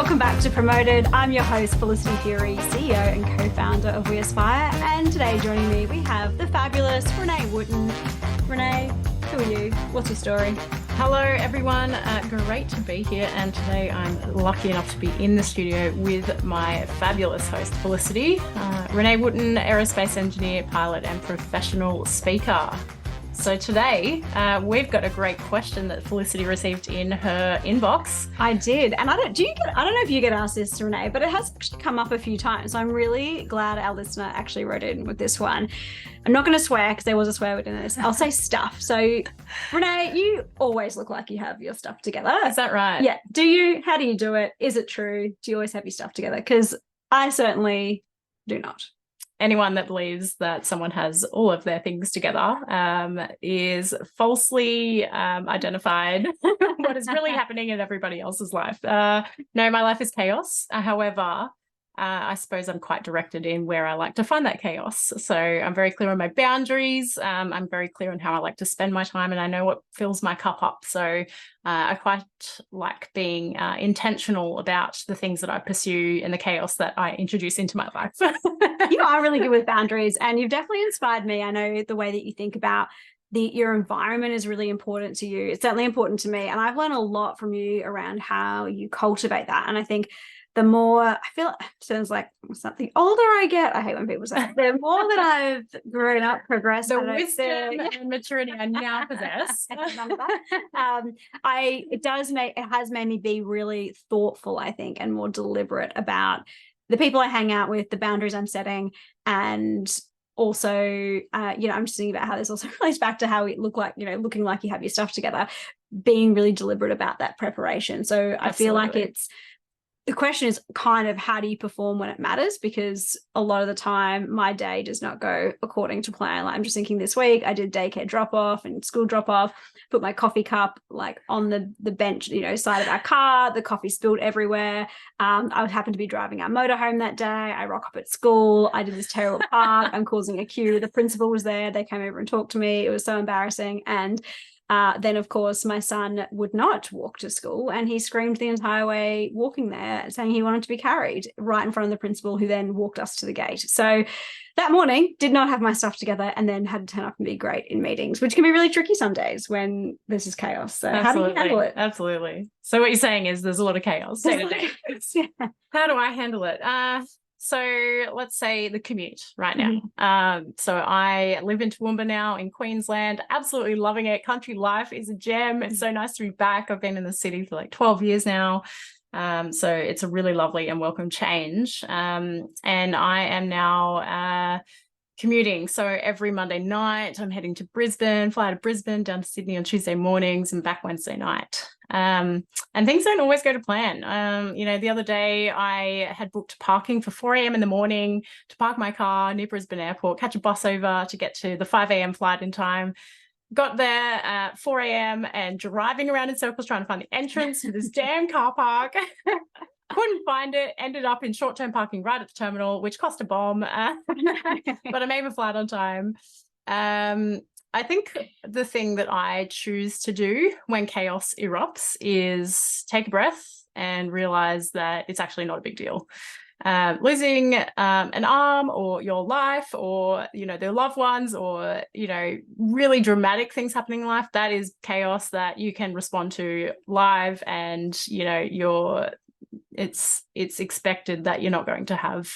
Welcome back to Promoted. I'm your host, Felicity Fury, CEO and co-founder of We Aspire. And today joining me, we have the fabulous Renee Wooten. Renee, who are you? What's your story? Hello, everyone. Great to be here. And today I'm lucky enough to be in the studio with my fabulous host, Felicity. Renee Wooten, aerospace engineer, pilot, and professional speaker. So today we've got a great question that Felicity received in her inbox. I did. And I don't know if you get asked this, Renee, but it has actually come up a few times. So I'm really glad our listener actually wrote in with this one. I'm not going to swear because there was a swear word in this. I'll say stuff. So Renee, you always look like you have your stuff together. Is that right? Yeah. Do you? How do you do it? Is it true? Do you always have your stuff together? Because I certainly do not. Anyone that believes that someone has all of their things together is falsely identified what is really happening in everybody else's life. No, my life is chaos. However, I suppose I'm quite directed in where I like to find that chaos. So I'm very clear on my boundaries. I'm very clear on how I like to spend my time, and I know what fills my cup up. So I quite like being intentional about the things that I pursue and the chaos that I introduce into my life. You are really good with boundaries, and you've definitely inspired me. I know the way that you think about your environment is really important to you. It's certainly important to me, and I've learned a lot from you around how you cultivate that. And I think the more I feel, it sounds like the older I get, I hate when people say, the more that I've grown up, progressed, the wisdom and maturity I now possess. It has made me be really thoughtful, I think, and more deliberate about the people I hang out with, the boundaries I'm setting, and also, I'm just thinking about how this also relates back to how it look like, looking like you have your stuff together, being really deliberate about that preparation. So I feel like the question is kind of how do you perform when it matters? Because a lot of the time my day does not go according to plan. Like I'm just thinking this week I did daycare drop off and school drop off, put my coffee cup like on the bench, side of our car, the coffee spilled everywhere. I would happen to be driving our motorhome that day. I rock up at school. I did this terrible park. I'm causing a queue. The principal was there. They came over and talked to me. It was so embarrassing. And then, of course, my son would not walk to school, and he screamed the entire way walking there saying he wanted to be carried right in front of the principal, who then walked us to the gate. So that morning did not have my stuff together, and then had to turn up and be great in meetings, which can be really tricky some days when this is chaos. So Absolutely. How do you handle it? Absolutely. So what you're saying is there's a lot of chaos. Yeah. How do I handle it? So let's say the commute right now. So I live in Toowoomba now in Queensland, absolutely loving it. Country life is a gem. It's so nice to be back. I've been in the city for like 12 years now. So it's a really lovely and welcome change. And I am now commuting. So every Monday night, I'm heading to Brisbane, fly to Brisbane, down to Sydney on Tuesday mornings and back Wednesday night. And things don't always go to plan. The other day I had booked parking for 4 a.m. in the morning to park my car near Brisbane Airport, catch a bus over to get to the 5 a.m. flight in time. Got there at 4 a.m. and driving around in circles trying to find the entrance to this damn car park. Couldn't find it, ended up in short-term parking right at the terminal, which cost a bomb, but I made my flight on time. I think the thing that I choose to do when chaos erupts is take a breath and realize that it's actually not a big deal. Losing an arm or your life or, their loved ones or, really dramatic things happening in life, that is chaos that you can respond to live, and, it's expected that you're not going to have,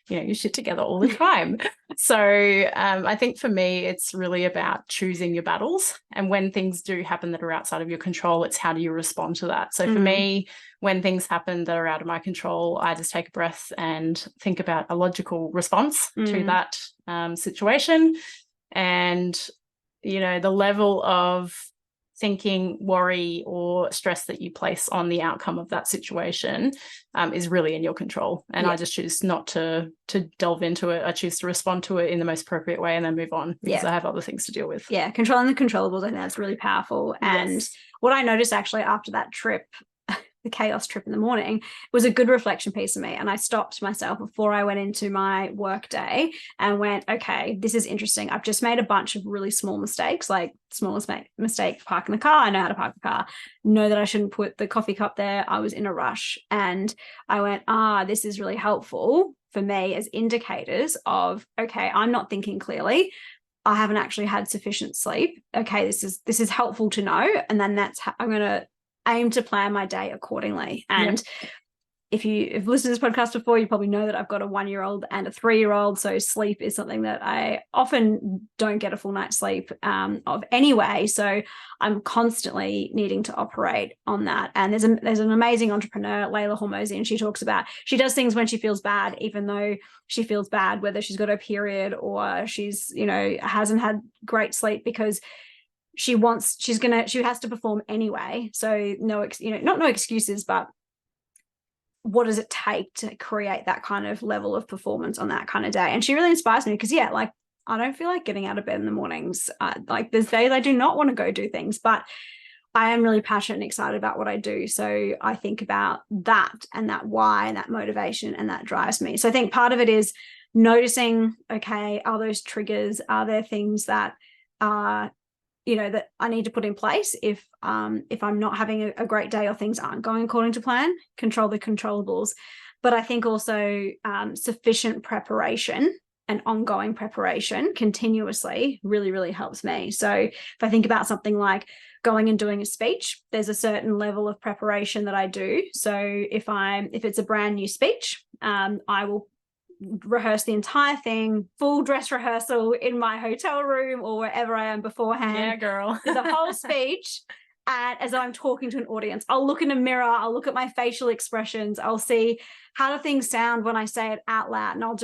your shit together all the time. So I think for me, it's really about choosing your battles. And when things do happen that are outside of your control, it's how do you respond to that? So for me, when things happen that are out of my control, I just take a breath and think about a logical response to that situation. And, the level of thinking, worry, or stress that you place on the outcome of that situation is really in your control. And I just choose not to delve into it. I choose to respond to it in the most appropriate way and then move on because I have other things to deal with. Yeah, controlling the controllables, I think that's really powerful. And what I noticed actually after that trip the chaos trip in the morning, was a good reflection piece of me. And I stopped myself before I went into my work day and went, okay, this is interesting. I've just made a bunch of really small mistakes, like smallest mistake, parking the car. I know how to park the car. Know that I shouldn't put the coffee cup there. I was in a rush. And I went, this is really helpful for me as indicators of, okay, I'm not thinking clearly. I haven't actually had sufficient sleep. Okay, this is helpful to know. And then that's how I'm going to aim to plan my day accordingly. And if you've listened to this podcast before, you probably know that I've got a 1-year-old and a 3-year-old. So sleep is something that I often don't get a full night's sleep of anyway. So I'm constantly needing to operate on that. And there's an amazing entrepreneur, Layla Hormozy, and she talks about, she does things when she feels bad, even though she feels bad, whether she's got her period or she's, hasn't had great sleep, because she has to perform anyway. So not no excuses, but what does it take to create that kind of level of performance on that kind of day? And she really inspires me because, I don't feel like getting out of bed in the mornings. There's days I do not want to go do things, but I am really passionate and excited about what I do. So I think about that and that why and that motivation, and that drives me. So I think part of it is noticing, okay, are those triggers? Are there things that that I need to put in place if I'm not having a great day or things aren't going according to plan? Control the controllables. But I think also sufficient preparation and ongoing preparation continuously really, really helps me. So if I think about something like going and doing a speech, there's a certain level of preparation that I do. So if it's a brand new speech, I will rehearse the entire thing, full dress rehearsal in my hotel room or wherever I am beforehand. Yeah, girl. The whole speech. And as I'm talking to an audience, I'll look in a mirror, I'll look at my facial expressions, I'll see how do things sound when I say it out loud, and I'll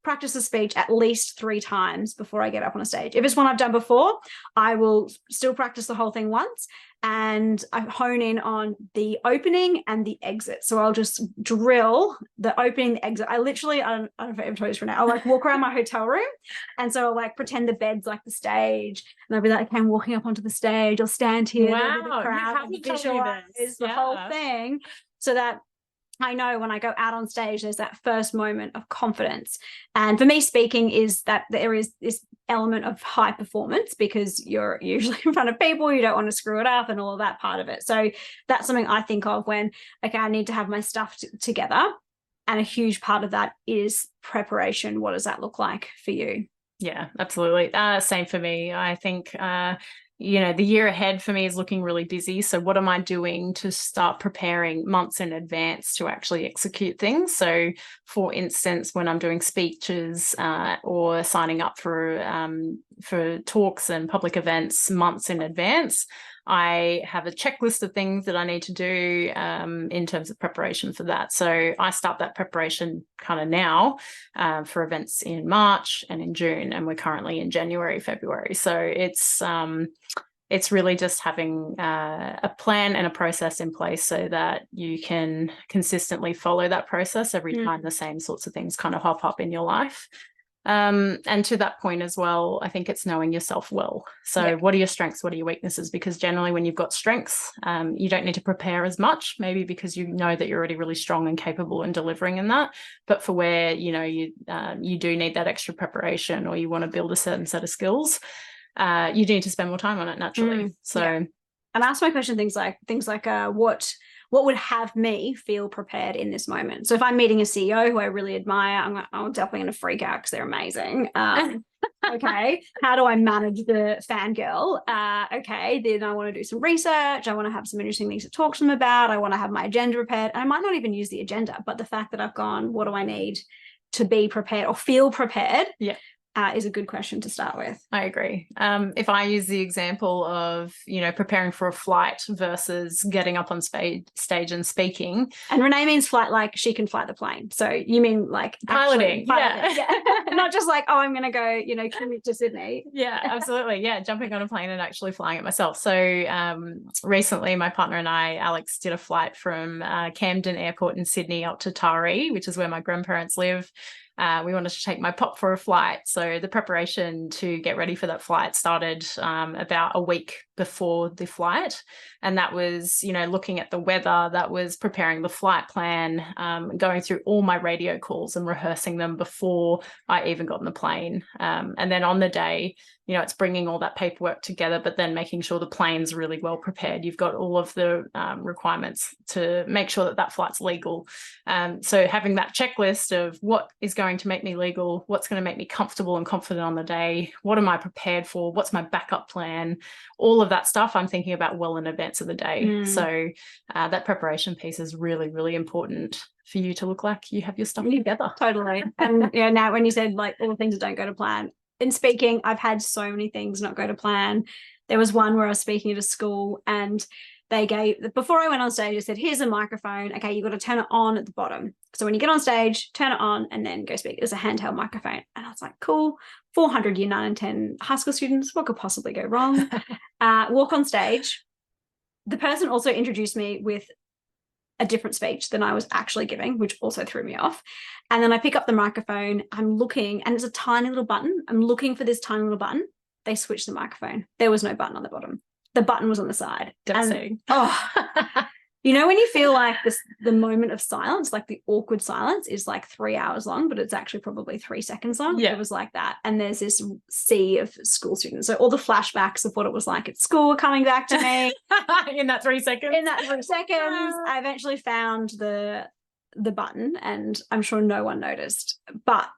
practice the speech at least 3 times before I get up on a stage. If it's one I've done before, I will still practice the whole thing once, and I hone in on the opening and the exit. So I'll just drill the opening, the exit. I literally, I don't know if I ever told you this, Renee, I'll walk around my hotel room, and so I'll pretend the bed's like the stage, and I'll be like, okay, I'm walking up onto the stage, I'll stand here, wow, the crowd, visualize the whole thing, so that I know when I go out on stage, there's that first moment of confidence. And for me, speaking is that there is this element of high performance, because you're usually in front of people, you don't want to screw it up and all of that part of it. So that's something I think of when, okay, I need to have my stuff together. And a huge part of that is preparation. What does that look like for you? Yeah, absolutely. Same for me. I think the year ahead for me is looking really busy. So what am I doing to start preparing months in advance to actually execute things? So for instance, when I'm doing speeches or signing up for talks and public events months in advance, I have a checklist of things that I need to do in terms of preparation for that. So I start that preparation kind of now for events in March and in June, and we're currently in January, February. So it's really just having a plan and a process in place so that you can consistently follow that process every time the same sorts of things kind of hop up in your life. And to that point as well, I think it's knowing yourself well. So what are your strengths? What are your weaknesses? Because generally when you've got strengths, you don't need to prepare as much, maybe because you know that you're already really strong and capable in delivering in that. But for where, you do need that extra preparation, or you want to build a certain set of skills, you need to spend more time on it naturally. And ask my question things like what would have me feel prepared in this moment? So if I'm meeting a CEO who I really admire, I'm definitely going to freak out because they're amazing. Okay, how do I manage the fangirl? Okay, then I want to do some research. I want to have some interesting things to talk to them about. I want to have my agenda prepared. And I might not even use the agenda, but the fact that I've gone, what do I need to be prepared or feel prepared? Yeah. Is a good question to start with. I agree. If I use the example of, preparing for a flight versus getting up on stage and speaking. And Renee means flight like she can fly the plane. So you mean like piloting. Yeah. Not just like, I'm going to go, commute to Sydney. Yeah, absolutely. Yeah, jumping on a plane and actually flying it myself. So recently my partner and I, Alex, did a flight from Camden Airport in Sydney up to Taree, which is where my grandparents live. We wanted to take my pop for a flight. So the preparation to get ready for that flight started about a week before the flight. And that was, you know, looking at the weather, that was preparing the flight plan, going through all my radio calls and rehearsing them before I even got on the plane. And then on the day, you know, it's bringing all that paperwork together, but then making sure the plane's really well prepared. You've got all of the requirements to make sure that that flight's legal. So having that checklist of what is going to make me legal, what's going to make me comfortable and confident on the day, what am I prepared for, what's my backup plan, all of that stuff I'm thinking about well in advance of the day. So that preparation piece is really, really important for you to look like you have your stuff together. Totally. And yeah, now when you said like all the things that don't go to plan, in speaking, I've had so many things not go to plan. There was one where I was speaking at a school and they gave, before I went on stage, I said, here's a microphone. Okay, you've got to turn it on at the bottom. So when you get on stage, turn it on and then go speak. It's a handheld microphone. And I was like, cool, 400 year 9 and 10 high school students, what could possibly go wrong? Walk on stage. The person also introduced me with a different speech than I was actually giving, which also threw me off. And then I pick up the microphone, I'm looking, and it's a tiny little button. I'm looking for this tiny little button. They switched the microphone. There was no button on the bottom. The button was on the side. Devastating. You know, when you feel like this, the moment of silence, like the awkward silence is like 3 hours long, but it's actually probably 3 seconds long. Yeah. It was like that. And there's this sea of school students. So all the flashbacks of what it was like at school were coming back to me. In that 3 seconds. In that 3 seconds, I eventually found the button and I'm sure no one noticed. But,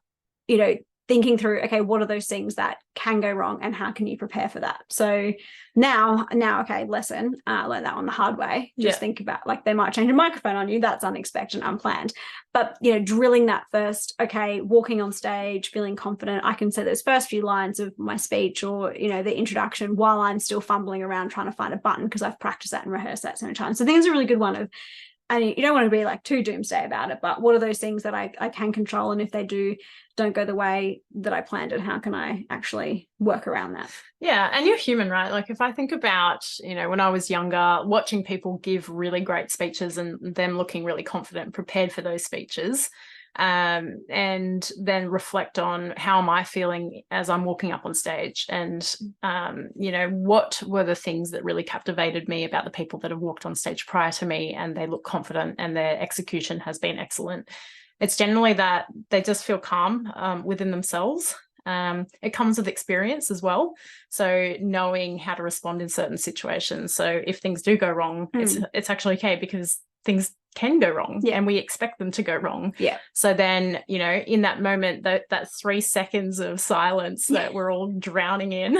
you know, thinking through, okay, what are those things that can go wrong and how can you prepare for that? So now, okay, lesson, I learned that on the hard way. Just think about, like, they might change a microphone on you. That's unexpected, unplanned. But, you know, drilling that first, okay, walking on stage, feeling confident, I can say those first few lines of my speech or, you know, the introduction while I'm still fumbling around trying to find a button because I've practiced that and rehearsed that so many times. So I think it's a really good one of, and you don't want to be like too doomsday about it, but what are those things that I can control? And if they don't go the way that I planned it, how can I actually work around that? Yeah. And you're human, right? Like if I think about, you know, when I was younger, watching people give really great speeches and them looking really confident and prepared for those speeches, and then reflect on how am I feeling as I'm walking up on stage and, you know, what were the things that really captivated me about the people that have walked on stage prior to me and they look confident and their execution has been excellent. It's generally that they just feel calm within themselves. It comes with experience as well. So knowing how to respond in certain situations. So if things do go wrong, it's actually okay because things can go wrong and we expect them to go wrong. So then, you know, in that moment, that 3 seconds of silence that we're all drowning in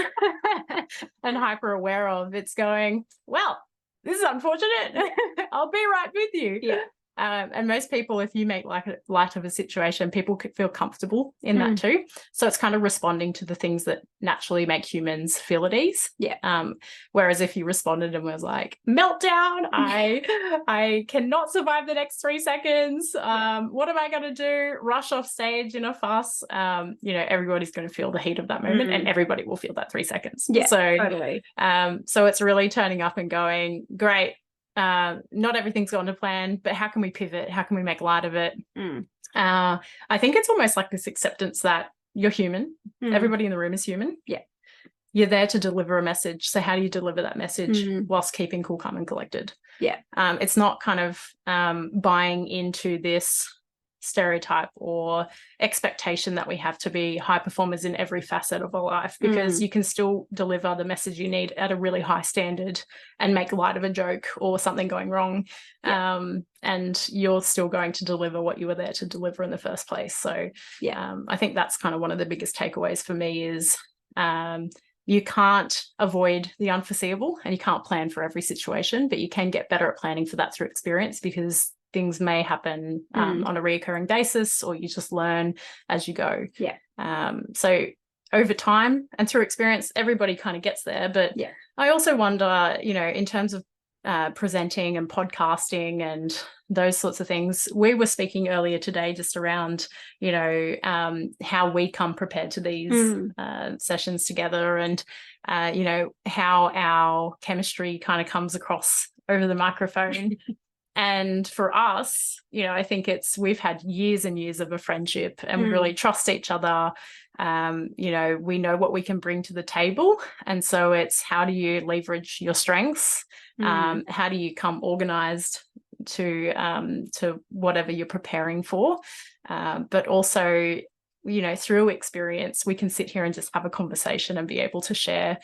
and hyper aware of, it's going, well, this is unfortunate. I'll be right with you. And most people, if you make light of a situation, people could feel comfortable in that too. So it's kind of responding to the things that naturally make humans feel at ease. Whereas if you responded and was like, meltdown, I cannot survive the next 3 seconds. What am I going to do? Rush off stage in a fuss. You know, everybody's going to feel the heat of that moment and everybody will feel that 3 seconds. So, totally. So it's really turning up and going, great. Not everything's gone to plan, but how can we pivot? How can we make light of it? I think it's almost like this acceptance that you're human. Everybody in the room is human. You're there to deliver a message. So how do you deliver that message whilst keeping cool, calm and collected? It's not kind of buying into this stereotype or expectation that we have to be high performers in every facet of our life, because you can still deliver the message you need at a really high standard and make light of a joke or something going wrong, and you're still going to deliver what you were there to deliver in the first place. So I think that's kind of one of the biggest takeaways for me is you can't avoid the unforeseeable and you can't plan for every situation, but you can get better at planning for that through experience, because things may happen on a reoccurring basis, or you just learn as you go. So over time and through experience, everybody kind of gets there. But I also wonder, you know, in terms of presenting and podcasting and those sorts of things, we were speaking earlier today just around, you know, how we come prepared to these sessions together, and you know, how our chemistry kind of comes across over the microphone. And for us, I think we've had years and years of a friendship, and we really trust each other. We know what we can bring to the table. And so it's, how do you leverage your strengths? How do you come organized to whatever you're preparing for? But also, through experience, we can sit here and just have a conversation and be able to share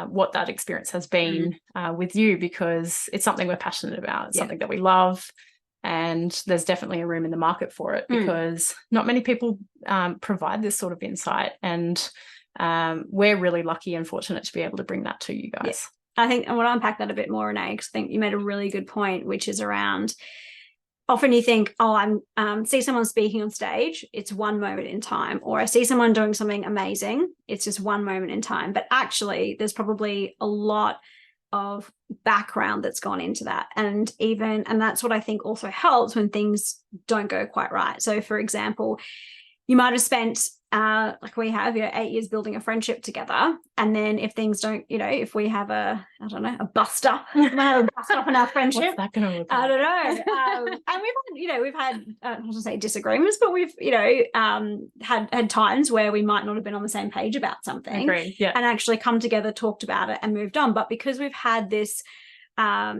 what that experience has been with you, because it's something we're passionate about. It's something that we love, and there's definitely a room in the market for it, because not many people provide this sort of insight, and we're really lucky and fortunate to be able to bring that to you guys. I think I want to unpack that a bit more, Renee, because I think you made a really good point, which is around, often you think, oh, I'm see someone speaking on stage, it's one moment in time, or I see someone doing something amazing, it's just one moment in time. But actually, there's probably a lot of background that's gone into that. And that's what I think also helps when things don't go quite right. So for example, you might have spent like we have 8 years building a friendship together, and then if things don't, if we have a bust up in our friendship, what's that gonna look like? I don't know. And we've had I don't want to say disagreements, but we've had times where we might not have been on the same page about something. Agreed. Yeah. And actually come together, talked about it, and moved on. But because we've had this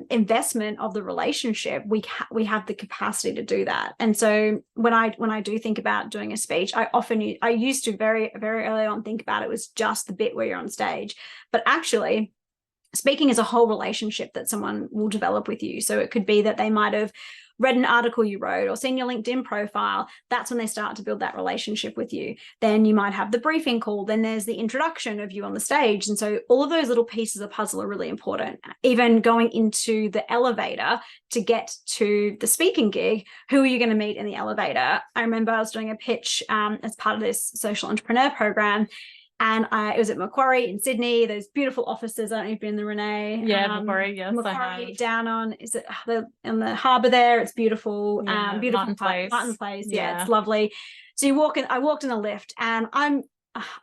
investment of the relationship, we have the capacity to do that. And so when I do think about doing a speech, I used to very, very early on think about it was just the bit where you're on stage, but actually speaking is a whole relationship that someone will develop with you. So it could be that they might have read an article you wrote or seen your LinkedIn profile. That's when they start to build that relationship with you. Then you might have the briefing call. Then there's the introduction of you on the stage. And so all of those little pieces of puzzle are really important. Even going into the elevator to get to the speaking gig, who are you going to meet in the elevator? I remember I was doing a pitch as part of this social entrepreneur program. And it was at Macquarie in Sydney, those beautiful offices. I don't know if you've been there, Renee. Yeah, Macquarie, yes, Macquarie, down on, on the harbour there? It's beautiful. Beautiful Martin Place. Yeah, it's lovely. So I walked in the lift, and I'm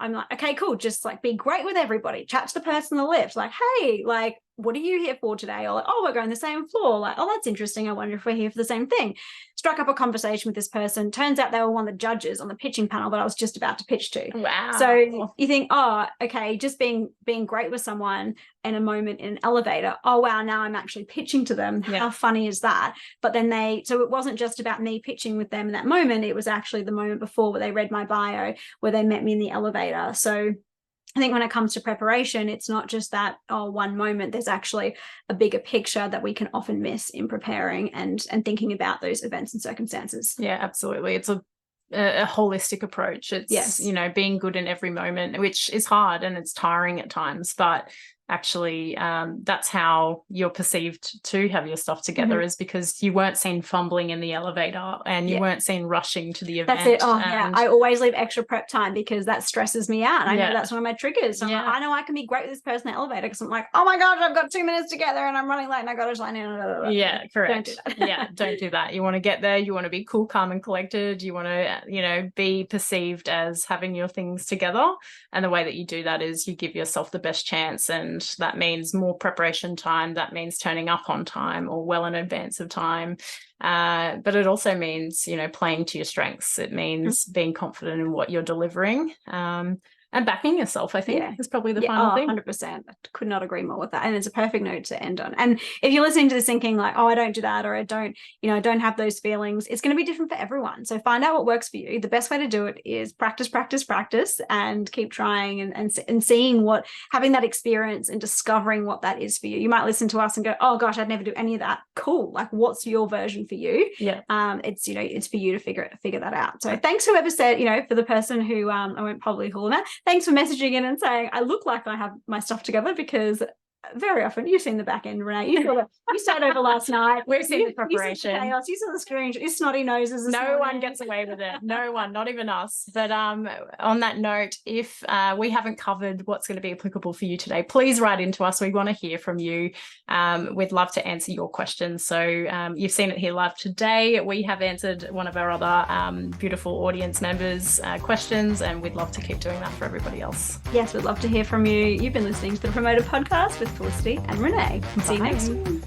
like, okay, cool. Just like be great with everybody. Chat to the person in the lift. Like, hey, like, what are you here for today? Or like, oh, we're going the same floor. Like, oh, that's interesting. I wonder if we're here for the same thing. Struck up a conversation with this person. Turns out they were one of the judges on the pitching panel that I was just about to pitch to. Wow. So you think, oh, okay, just being great with someone in a moment in an elevator. Oh, wow, now I'm actually pitching to them. Yeah. How funny is that? But then so it wasn't just about me pitching with them in that moment. It was actually the moment before where they read my bio, where they met me in the elevator. So I think when it comes to preparation, it's not just that, one moment. There's actually a bigger picture that we can often miss in preparing and thinking about those events and circumstances. Yeah, absolutely. It's a holistic approach. It's, being good in every moment, which is hard and it's tiring at times, but actually that's how you're perceived to have your stuff together, is because you weren't seen fumbling in the elevator and you weren't seen rushing to the event. That's it. I always leave extra prep time because that stresses me out. I know that's one of my triggers. So I know I can be great with this person in the elevator because I'm like, oh my gosh, I've got 2 minutes together and I'm running late and I got to sign in. Yeah, correct. Don't do that. Don't do that. You want to get there. You want to be cool, calm and collected. You want to, be perceived as having your things together. And the way that you do that is you give yourself the best chance, and that means more preparation time. That means turning up on time or well in advance of time. But it also means, playing to your strengths. It means being confident in what you're delivering. And backing yourself, I think, is probably the final thing. 100%. I could not agree more with that. And it's a perfect note to end on. And if you're listening to this thinking like, oh, I don't do that, or I don't have those feelings, it's going to be different for everyone. So find out what works for you. The best way to do it is practice, and keep trying and seeing having that experience and discovering what that is for you. You might listen to us and go, oh gosh, I'd never do any of that. Cool. Like, what's your version for you? Yeah. It's, it's for you to figure that out. So thanks whoever said, for the person who, I won't probably call them out. Thanks for messaging in and saying, I look like I have my stuff together, because very often you've seen the back end, Renee. You stayed over last night. We've seen the preparation. You saw the chaos. You saw the screen. Your snotty noses. No one gets away with it. No one, not even us. But on that note, if we haven't covered what's going to be applicable for you today, please write into us. We want to hear from you. We'd love to answer your questions. So you've seen it here live today. We have answered one of our other beautiful audience members' questions, and we'd love to keep doing that for everybody else. Yes, we'd love to hear from you. You've been listening to the Promoter Podcast with Felicity and Renee. See you next week.